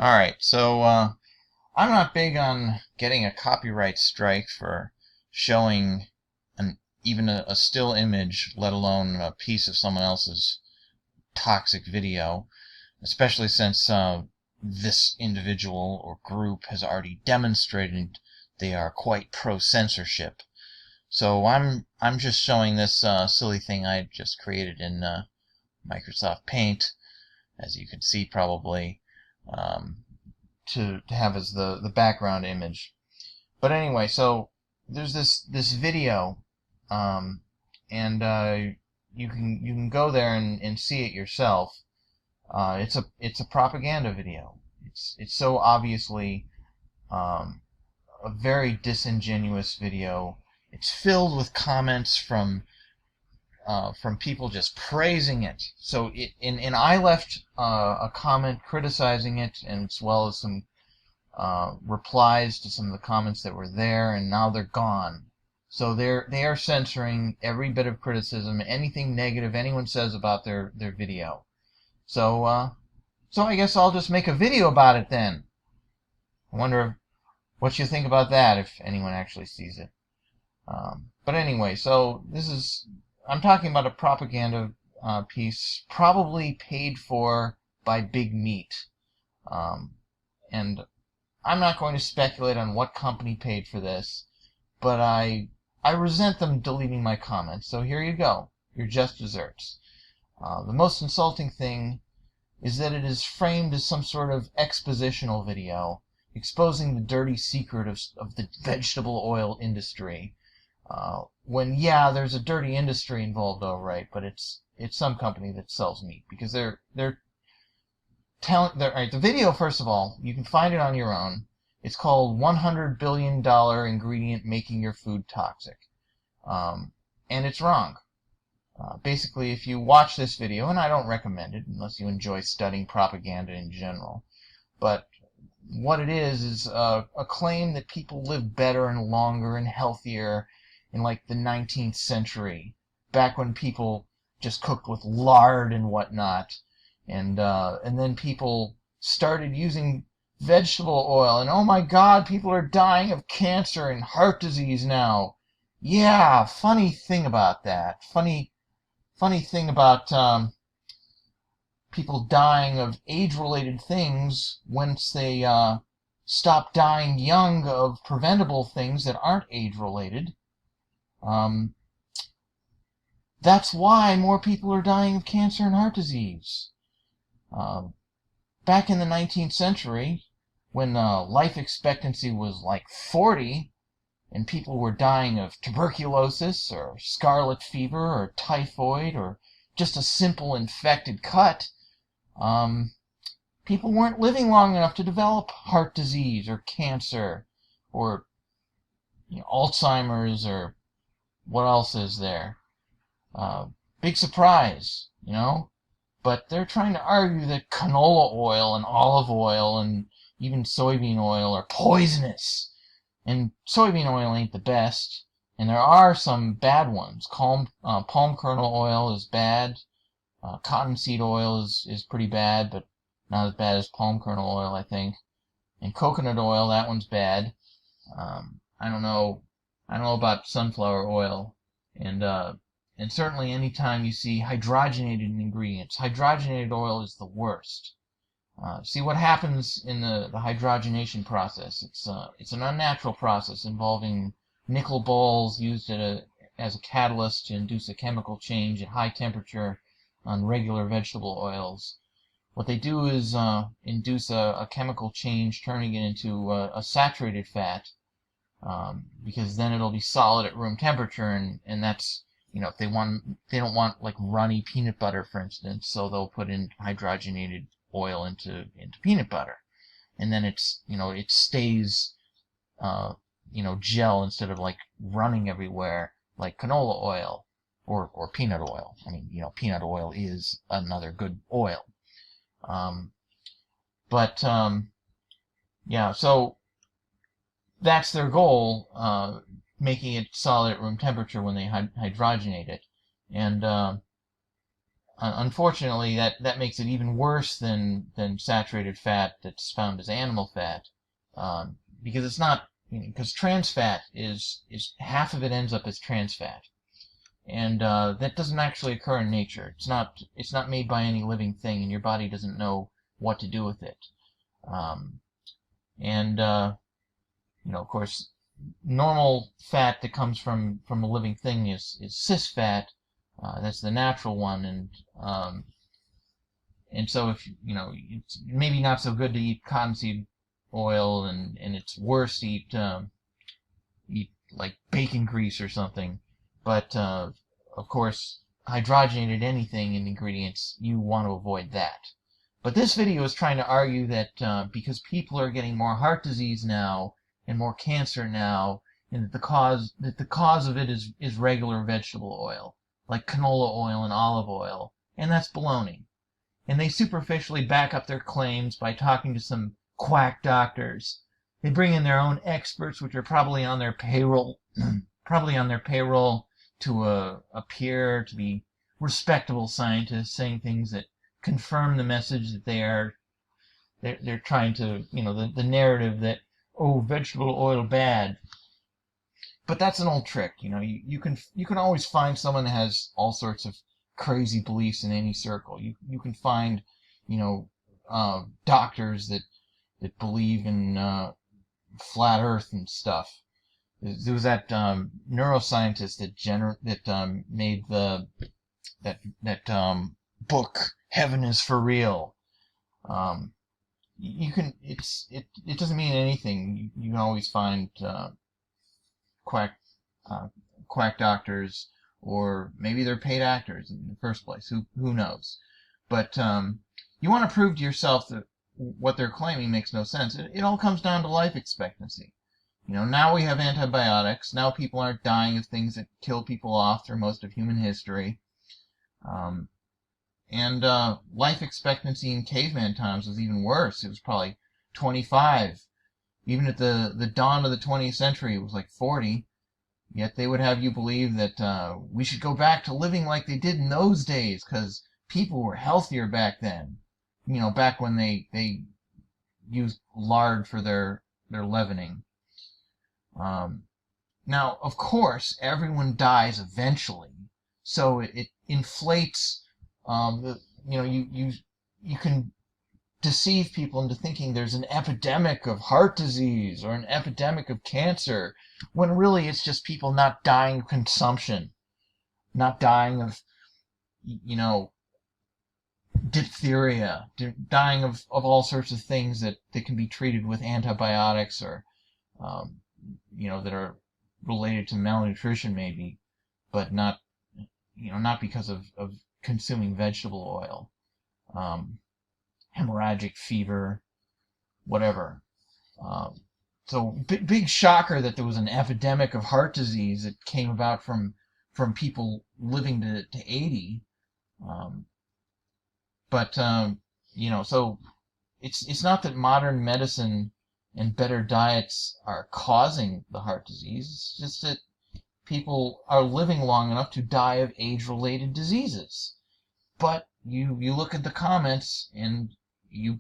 Alright, so I'm not big on getting a copyright strike for showing even a still image, let alone a piece of someone else's toxic video, especially since this individual or group has already demonstrated they are quite pro-censorship. So I'm just showing this silly thing I just created in Microsoft Paint, as you can see probably, to have as the background image. But anyway, so there's this video, and you can go there and see it yourself. It's a propaganda video. It's so obviously a very disingenuous video. It's filled with comments from people just praising it. So and I left a comment criticizing it, and as well as some replies to some of the comments that were there, and now they're gone. So they are censoring every bit of criticism, anything negative anyone says about their video. So I guess I'll just make a video about it then. I wonder what you think about that, if anyone actually sees it. But anyway, so I'm talking about a propaganda piece, probably paid for by Big Meat. And I'm not going to speculate on what company paid for this, but I resent them deleting my comments. So here you go. You're just desserts. The most insulting thing is that it is framed as some sort of expositional video, exposing the dirty secret of the vegetable oil industry. When, yeah, there's a dirty industry involved, all right, but it's some company that sells meat, because they're telling. Right, the video, first of all, you can find it on your own. It's called $100 billion ingredient making your food toxic, and it's wrong. Basically, if you watch this video, and I don't recommend it unless you enjoy studying propaganda in general, but what it is a claim that people live better and longer and healthier in like the 19th century, back when people just cooked with lard and whatnot, and then people started using vegetable oil, and oh my God, people are dying of cancer and heart disease now. Yeah, funny thing about that. Funny thing about people dying of age-related things once they stop dying young of preventable things that aren't age-related. That's why more people are dying of cancer and heart disease. Back in the 19th century, when life expectancy was like 40, and people were dying of tuberculosis or scarlet fever or typhoid or just a simple infected cut, people weren't living long enough to develop heart disease or cancer or Alzheimer's, or what else is there? Big surprise, But they're trying to argue that canola oil and olive oil and even soybean oil are poisonous. And soybean oil ain't the best. And there are some bad ones. Palm kernel oil is bad. Cottonseed oil is pretty bad, but not as bad as palm kernel oil, I think. And coconut oil, that one's bad. I don't know about sunflower oil. And certainly any time you see hydrogenated ingredients, hydrogenated oil is the worst. See what happens in the hydrogenation process. It's an unnatural process involving nickel balls used as a catalyst to induce a chemical change at high temperature on regular vegetable oils. What they do is induce a chemical change, turning it into a saturated fat, because then it'll be solid at room temperature, and that's, if they don't want like runny peanut butter, for instance, so they'll put in hydrogenated oil into peanut butter, and then it stays gel instead of like running everywhere like canola oil or peanut oil. I mean, peanut oil is another good oil. Yeah, so that's their goal, making it solid at room temperature when they hydrogenate it. And unfortunately, that makes it even worse than saturated fat that's found as animal fat, because it's not, because trans fat is half of it ends up as trans fat, and that doesn't actually occur in nature. It's not made by any living thing, and your body doesn't know what to do with it. And of course, normal fat that comes from a living thing is cis fat. That's the natural one, and so if it's maybe not so good to eat cottonseed oil, and it's worse to eat like bacon grease or something. But of course, hydrogenated anything in ingredients, you want to avoid that. But this video is trying to argue that because people are getting more heart disease now and more cancer now, and that the cause of it is regular vegetable oil, like canola oil and olive oil, and that's baloney. And they superficially back up their claims by talking to some quack doctors. They bring in their own experts, which are probably on their payroll, to appear to be respectable scientists, saying things that confirm the message that they're trying to, the narrative that, oh, vegetable oil bad. But that's an old trick. You can always find someone that has all sorts of crazy beliefs in any circle. You can find, doctors that believe in flat Earth and stuff. There was that neuroscientist that made that book Heaven is for Real. It doesn't mean anything. You can always find quack doctors, or maybe they're paid actors in the first place. Who knows? But you want to prove to yourself that what they're claiming makes no sense. It all comes down to life expectancy. Now we have antibiotics. Now people aren't dying of things that kill people off through most of human history. And life expectancy in caveman times was even worse. It was probably 25. Even at the dawn of the 20th century, it was like 40. Yet they would have you believe that we should go back to living like they did in those days, because people were healthier back then. Back when they used lard for their leavening. Now, of course, everyone dies eventually, so it inflates. You can deceive people into thinking there's an epidemic of heart disease or an epidemic of cancer, when really it's just people not dying of consumption, not dying of, diphtheria, dying of all sorts of things that can be treated with antibiotics, or, that are related to malnutrition maybe, but not because of consuming vegetable oil. Hemorrhagic fever, whatever. So big shocker that there was an epidemic of heart disease that came about from people living to 80. So it's not that modern medicine and better diets are causing the heart disease. It's just that people are living long enough to die of age-related diseases. But you look at the comments and you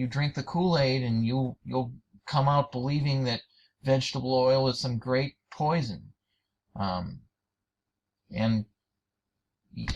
drink the Kool-Aid, and you'll come out believing that vegetable oil is some great poison. And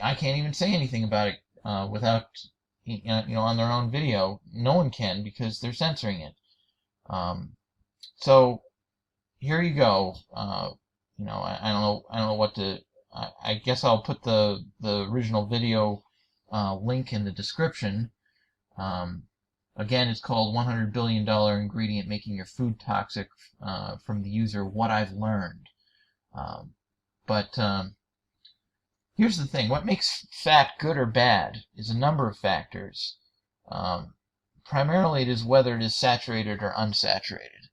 I can't even say anything about it without on their own video. No one can, because they're censoring it. So here you go. I don't know what to. I guess I'll put the original video link in the description. Again, it's called $100 billion ingredient making your food toxic, from the user What I've Learned. But here's the thing. What makes fat good or bad is a number of factors. Primarily it is whether it is saturated or unsaturated.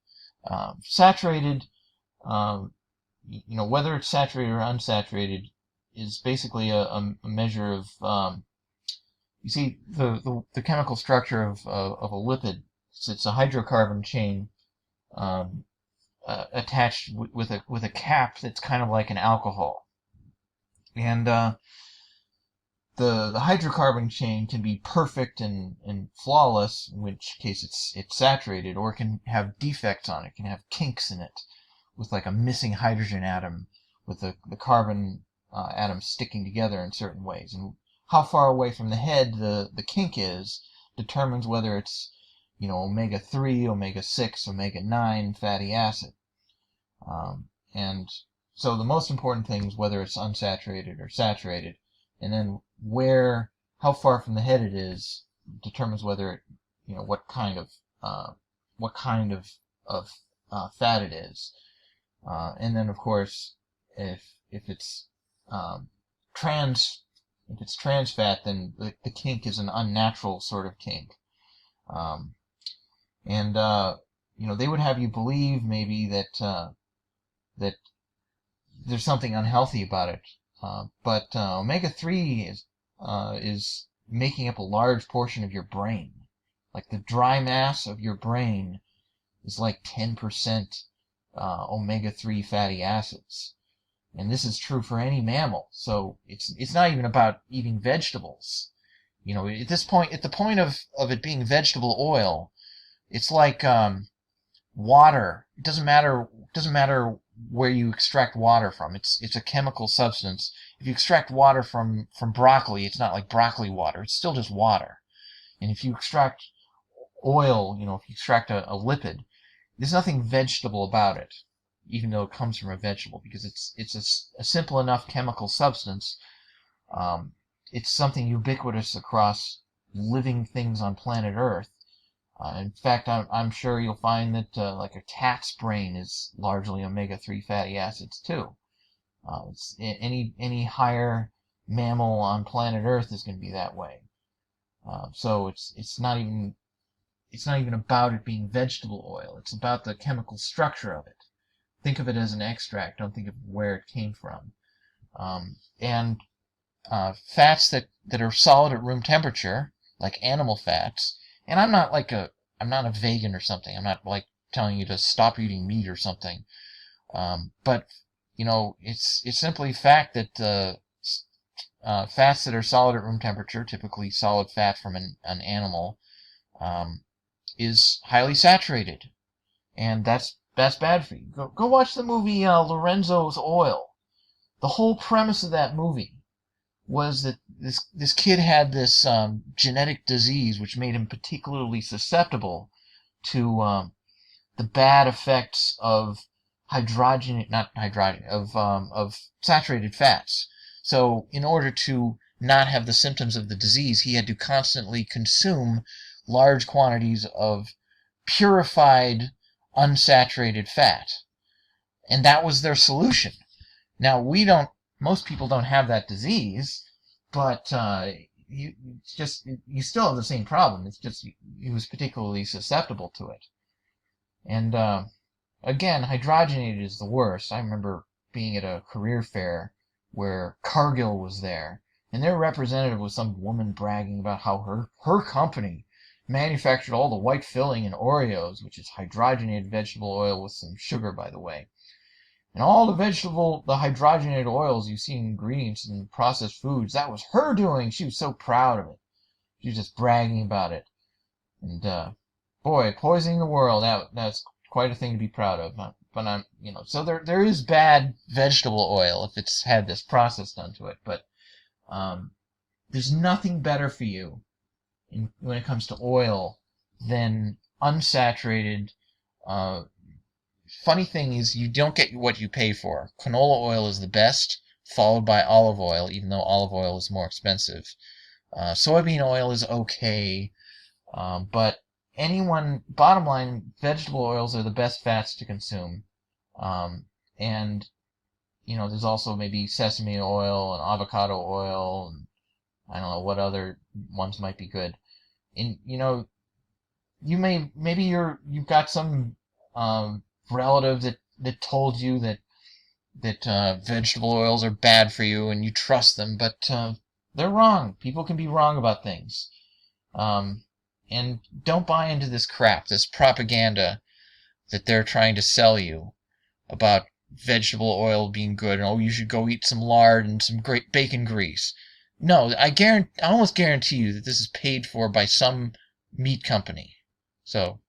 Saturated, whether it's saturated or unsaturated is basically a measure of, you see, the chemical structure of a lipid. It's a hydrocarbon chain attached with a cap that's kind of like an alcohol. And the hydrocarbon chain can be perfect and flawless, in which case it's saturated, or it can have defects on it. It can have kinks in it, with like a missing hydrogen atom, with the carbon atoms sticking together in certain ways. And how far away from the head the kink is determines whether it's, omega-3, omega-6, omega-9 fatty acid. And so the most important thing is whether it's unsaturated or saturated, and then how far from the head it is determines whether it, what kind of fat it is. And then, of course, if it's trans fat, then the kink is an unnatural sort of kink. And they would have you believe maybe that there's something unhealthy about it. But omega-3 is making up a large portion of your brain. Like the dry mass of your brain is like 10% omega-3 fatty acids. And this is true for any mammal. So it's not even about eating vegetables. At this point, at the point of it being vegetable oil, it's like water. It doesn't matter where you extract water from. It's a chemical substance. If you extract water from broccoli, it's not like broccoli water. It's still just water. And if you extract oil, if you extract a lipid, there's nothing vegetable about it, even though it comes from a vegetable, because it's a simple enough chemical substance. It's something ubiquitous across living things on planet Earth. In fact, I'm sure you'll find that like a cat's brain is largely omega-3 fatty acids too. Any higher mammal on planet Earth is going to be that way. So it's not even about it being vegetable oil. It's about the chemical structure of it. Think of it as an extract. Don't think of where it came from. And fats that are solid at room temperature, like animal fats. And I'm not a vegan or something. I'm not like telling you to stop eating meat or something. But it's simply fact that fats that are solid at room temperature, typically solid fat from an animal, is highly saturated, and that's bad for you. Go watch the movie Lorenzo's Oil. The whole premise of that movie was that this kid had this genetic disease which made him particularly susceptible to the bad effects of saturated fats. So in order to not have the symptoms of the disease, he had to constantly consume large quantities of purified unsaturated fat. And that was their solution. Now, most people don't have that disease, but you still have the same problem. It's just he was particularly susceptible to it. And again, hydrogenated is the worst. I remember being at a career fair where Cargill was there, and their representative was some woman bragging about how her company manufactured all the white filling in Oreos, which is hydrogenated vegetable oil with some sugar, by the way. And all the hydrogenated oils you see in ingredients in processed foods, that was her doing. She was so proud of it. She was just bragging about it. And, boy, poisoning the world, that's quite a thing to be proud of. But so there is bad vegetable oil if it's had this process done to it. But there's nothing better for you when it comes to oil than unsaturated. Funny thing is, you don't get what you pay for. Canola oil is the best, followed by olive oil, even though olive oil is more expensive. Soybean oil is okay, but bottom line, vegetable oils are the best fats to consume. And there's also maybe sesame oil and avocado oil, and I don't know what other ones might be good. And you've got some relative that told you that vegetable oils are bad for you, and you trust them, but they're wrong. People can be wrong about things. And don't buy into this crap, this propaganda that they're trying to sell you about vegetable oil being good, and you should go eat some lard and some great bacon grease. No, I almost guarantee you that this is paid for by some meat company. So